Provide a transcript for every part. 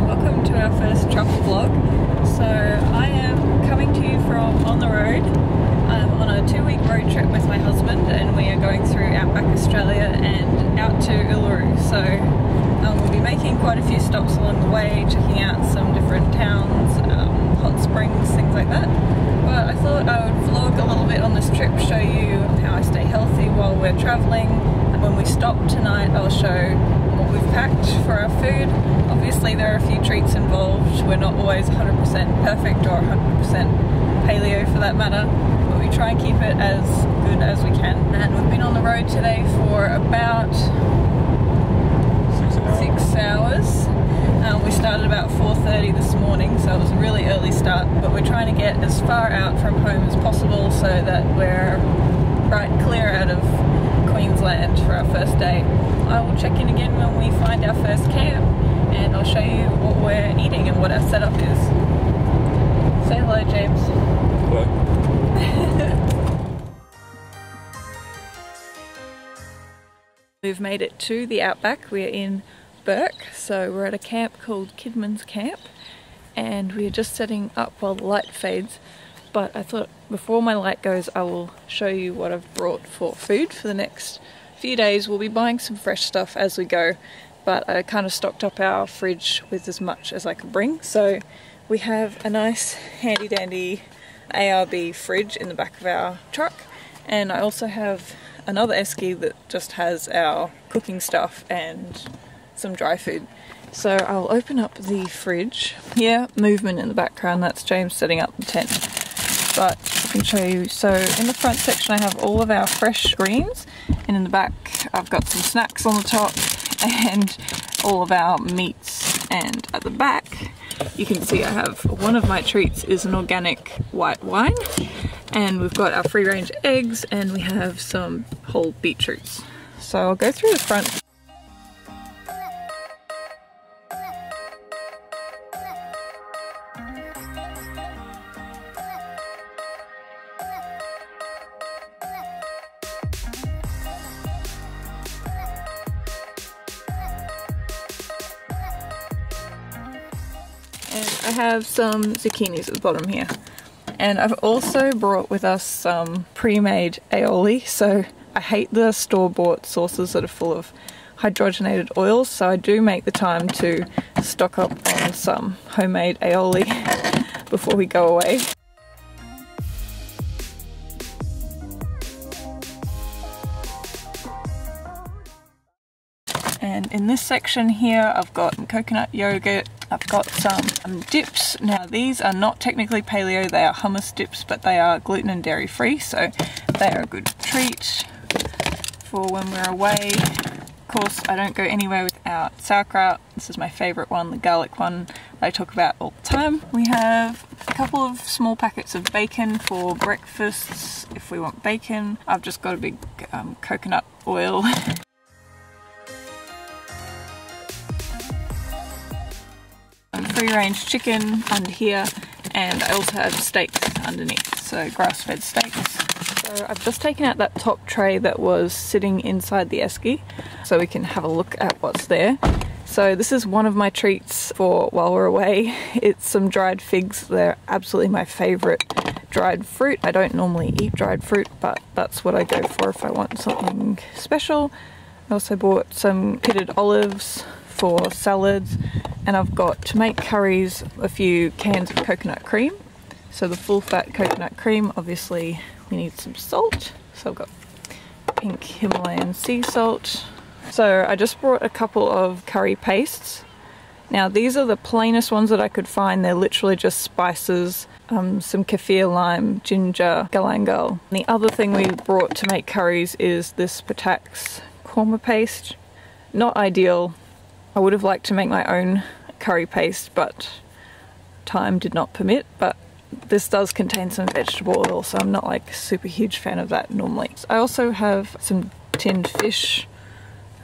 welcome to our first travel vlog. So I am coming to you from on the road. I'm on a 2-week road trip with my husband and we are going through outback Australia and out to Uluru. So we'll be making quite a few stops along the way, checking out some different towns, hot springs, things like that. But I thought I would vlog a little bit on this trip, show you how I stay healthy while we're travelling. And when we stop tonight, I'll show what we've packed for our food. Obviously there are a few treats involved. We're not always 100% perfect or 100% paleo for that matter, but we try and keep it as good as we can. And we've been on the road today for about 6 hours. We started about 4:30 this morning, so it was a really early start, but we're trying to get as far out from home as possible so that we're right clear out of Queensland for our first day. I will check in again when we find our first camp and I'll show you what we're eating and what our setup is. Say hello, James. Hello. We've made it to the outback. We're in Burke, so we're at a camp called Kidman's Camp and we're just setting up while the light fades. But I thought before my light goes I will show you what I've brought for food for the next few days. We'll be buying some fresh stuff as we go, but I kind of stocked up our fridge with as much as I could bring. So we have a nice handy dandy ARB fridge in the back of our truck, and I also have another esky that just has our cooking stuff and some dry food. So I'll open up the fridge. Here, movement in the background, that's James setting up the tent. But I can show you, so in the front section I have all of our fresh greens, and in the back I've got some snacks on the top and all of our meats. And at the back you can see I have one of my treats is an organic white wine, and we've got our free range eggs and we have some whole beetroots. So I'll go through the front. And I have some zucchinis at the bottom here. And I've also brought with us some pre-made aioli. So I hate the store-bought sauces that are full of hydrogenated oils, so I do make the time to stock up on some homemade aioli before we go away. And in this section here I've got coconut yogurt, I've got some dips. Now these are not technically paleo, they are hummus dips, but they are gluten and dairy free, so they are a good treat for when we're away. Of course I don't go anywhere without sauerkraut. This is my favourite one, the garlic one I talk about all the time. We have a couple of small packets of bacon for breakfasts if we want bacon. I've just got a big coconut oil. Free range chicken under here, and I also have steaks underneath, so grass-fed steaks. So I've just taken out that top tray that was sitting inside the esky so we can have a look at what's there. So this is one of my treats for while we're away. It's some dried figs. They're absolutely my favourite dried fruit. I don't normally eat dried fruit, but that's what I go for if I want something special. I also bought some pitted olives for salads, and I've got, to make curries, a few cans of coconut cream. So the full fat coconut cream, obviously we need some salt, so I've got pink Himalayan sea salt. So I just brought a couple of curry pastes. Now these are the plainest ones that I could find. They're literally just spices, some kaffir lime, ginger, galangal. And the other thing we brought to make curries is this Patak's korma paste. Not ideal. I would have liked to make my own curry paste, but time did not permit. But this does contain some vegetable oil, so I'm not like a super huge fan of that normally. I also have some tinned fish.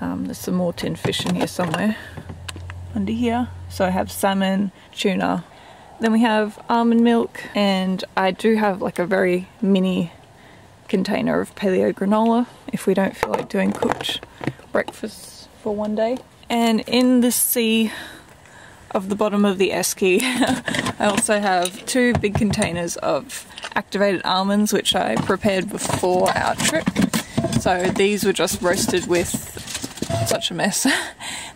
There's some more tinned fish in here somewhere under here. So I have salmon, tuna. Then we have almond milk, and I do have like a very mini container of paleo granola if we don't feel like doing cooked breakfasts for one day. And in this sea of the bottom of the esky, I also have 2 big containers of activated almonds, which I prepared before our trip. So these were just roasted with, such a mess,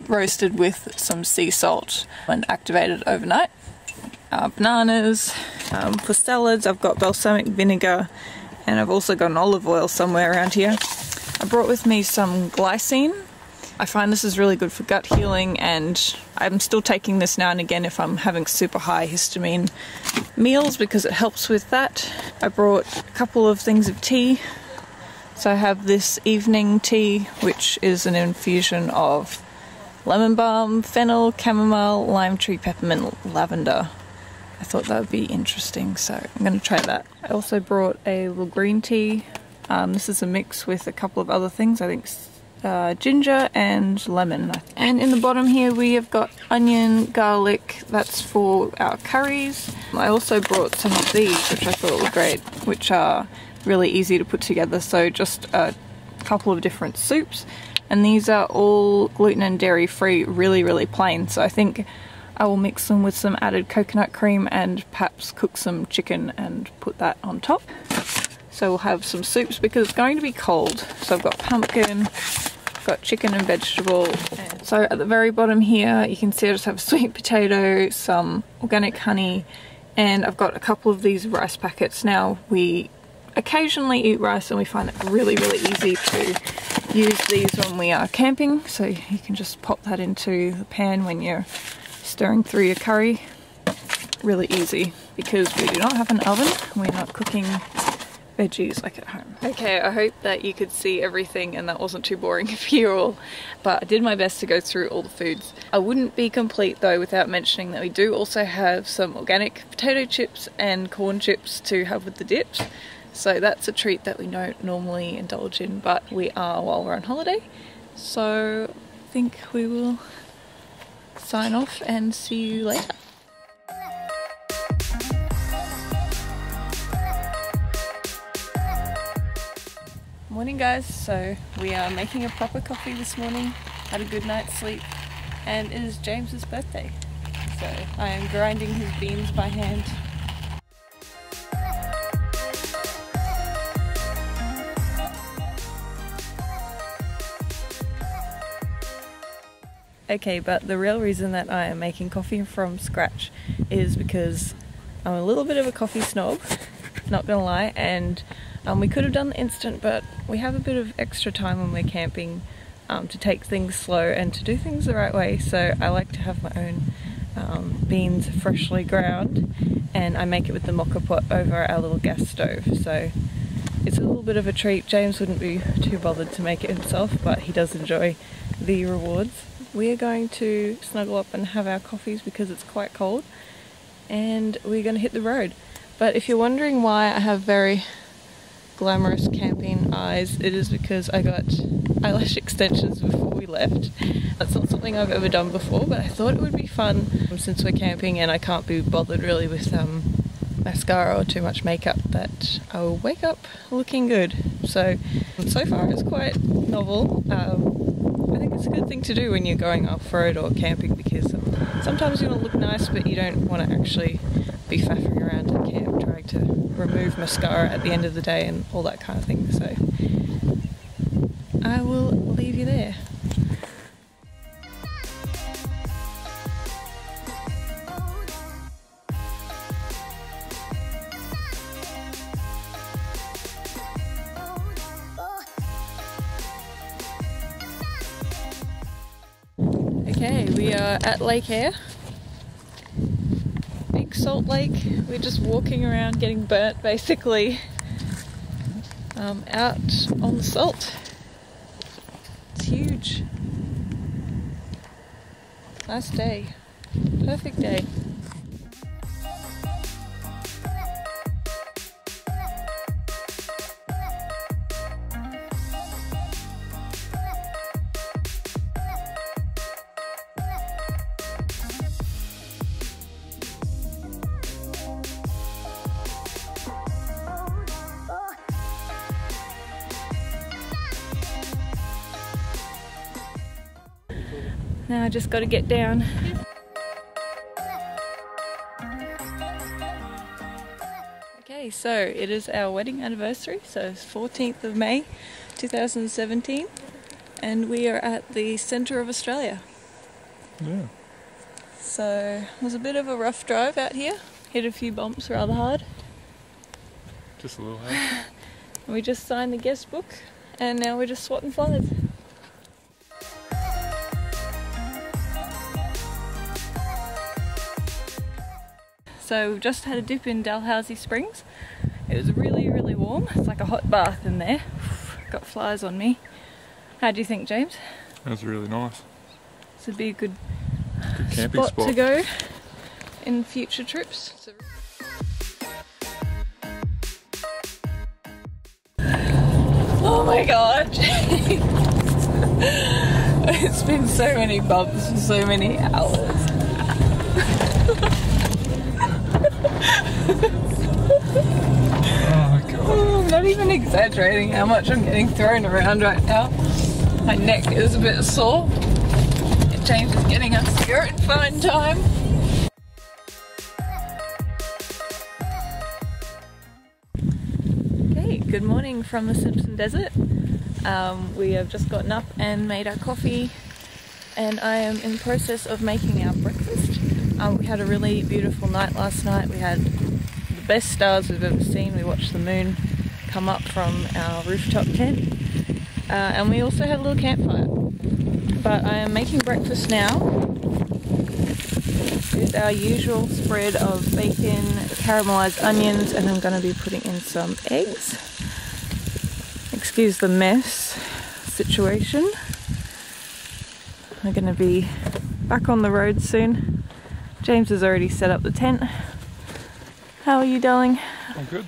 roasted with some sea salt and activated overnight. Bananas. For salads, I've got balsamic vinegar, and I've also got an olive oil somewhere around here. I brought with me some glycine. I find this is really good for gut healing, and I'm still taking this now and again if I'm having super high histamine meals because it helps with that. I brought a couple of things of tea. So I have this evening tea, which is an infusion of lemon balm, fennel, chamomile, lime tree, peppermint, lavender. I thought that would be interesting, so I'm going to try that. I also brought a little green tea. This is a mix with a couple of other things, I think ginger and lemon. And in the bottom here we have got onion, garlic, that's for our curries. I also brought some of these, which I thought were great, which are really easy to put together, so just a couple of different soups. And these are all gluten and dairy free, really plain, so I think I will mix them with some added coconut cream and perhaps cook some chicken and put that on top. So we'll have some soups because it's going to be cold. So I've got pumpkin, I've got chicken and vegetable. And so at the very bottom here you can see I just have a sweet potato, some organic honey, and I've got a couple of these rice packets. Now we occasionally eat rice and we find it really easy to use these when we are camping. So you can just pop that into the pan when you're stirring through your curry. Really easy because we do not have an oven. We're not cooking veggies like at home. Okay, I hope that you could see everything and that wasn't too boring for you all, but I did my best to go through all the foods. I wouldn't be complete though without mentioning that we do also have some organic potato chips and corn chips to have with the dips. So that's a treat that we don't normally indulge in, but we are while we're on holiday. So I think we will sign off and see you later. Morning guys, so we are making a proper coffee this morning, had a good night's sleep, and it is James's birthday. So I am grinding his beans by hand. Okay, but the real reason that I am making coffee from scratch is because I'm a little bit of a coffee snob, not gonna lie, and we could have done the instant, but we have a bit of extra time when we're camping to take things slow and to do things the right way, so I like to have my own beans freshly ground, and I make it with the mocha pot over our little gas stove, so it's a little bit of a treat. James wouldn't be too bothered to make it himself, but he does enjoy the rewards. We are going to snuggle up and have our coffees because it's quite cold, and we're going to hit the road. But if you're wondering why I have very glamorous camping eyes, it is because I got eyelash extensions before we left. That's not something I've ever done before, but I thought it would be fun since we're camping and I can't be bothered really with mascara or too much makeup, that I will wake up looking good. So far it's quite novel. I think it's a good thing to do when you're going off-road or camping, because sometimes you want to look nice but you don't want to actually be faffing around at camp trying to remove mascara at the end of the day and all that kind of thing. So I will leave you there. Okay, we are at Lake Eyre. Big salt lake. We're just walking around getting burnt basically out on the salt. It's huge. Nice day. Perfect day. Now I just got to get down. Okay, so it is our wedding anniversary, so it's 14th of May 2017, and we are at the centre of Australia. Yeah. So it was a bit of a rough drive out here, hit a few bumps rather hard. Just a little hard. We just signed the guest book and now we're just swatting flies. So we've just had a dip in Dalhousie Springs. It was really warm. It's like a hot bath in there. Got flies on me. How do you think, James? That was really nice. This would be a good camping spot to go in future trips. Oh my god! It's been so many bumps for so many hours. Oh my god. Oh, I'm not even exaggerating how much I'm getting thrown around right now. My neck is a bit sore. James is getting us here in fine time. Okay, good morning from the Simpson Desert. We have just gotten up and made our coffee, and I am in the process of making our breakfast. We had a really beautiful night last night. We had the best stars we've ever seen. We watched the moon come up from our rooftop tent, and we also had a little campfire. But I am making breakfast now with our usual spread of bacon, caramelized onions, and I'm going to be putting in some eggs. Excuse the mess situation. We're going to be back on the road soon. James has already set up the tent. How are you, darling? I'm good.